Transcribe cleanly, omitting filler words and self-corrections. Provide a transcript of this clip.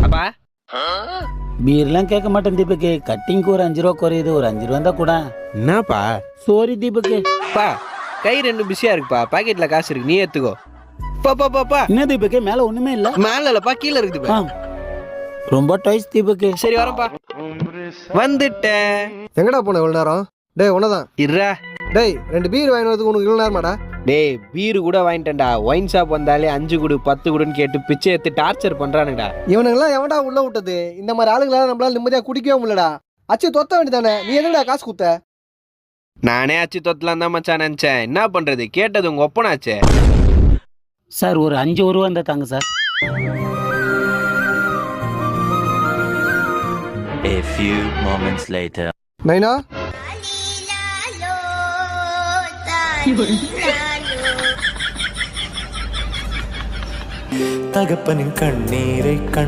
அப்பா பீர்லாம் கேட்க மாட்டேன் தீபக்கு. கட்டிங்க்கு ஒரு 5 ரூபா குறையுது, ஒரு 5 ரூபா தான் கூட. என்னப்பா? சாரி தீபக்கு. பா கை ரெண்டு பிஸியா இருக்குப்பா, பாக்கெட்ல காசு இருக்கு, நீ எடுத்துக்கோ. பா என்ன தீபக்கு, மேல ஒண்ணுமே இல்ல. மேல இல்லப்பா, கீழே இருக்குதுப்பா. ரொம்ப டாய்ஸ் தீபக்கு. சரி வரப்பா. வந்துட்டேன். எங்கடா போன இவ்வளவு நேரம்? டேய் உனதான். இருடா. டேய் 2 பீர் வாங்கி வரதுக்கு உனக்கு இவ்வளவு நேரமாடா? டேய் பீரு கூட வாங்கிட்டேன்டா. ஒயின் ஷாப் வந்தாலே 5 குடு 10 குடுன்னு கேட்டு பிச்சை எடுத்து டார்ச்சர் பண்றானுடா. இவனுங்கெல்லாம் எவன்டா உள்ள விட்டது? இந்த மாதிரி ஆளுங்களால நம்மளால நிம்மதியா குடிக்கவே முடியலடா. அச்சு தொத்த வேண்டியதானே, நீ எதுக்குடா காசு குத்த? நானே அச்சு தொத்தலாம் தான் மச்சான் நினைச்சேன். என்ன பண்றது, கேட்டது உங்க ஒப்பனாச்சே. சார் ஒரு 5 ரூபா இருந்தா தாங்க sir. A few moments later. நைனா தகப்பனின் கண்ணீரை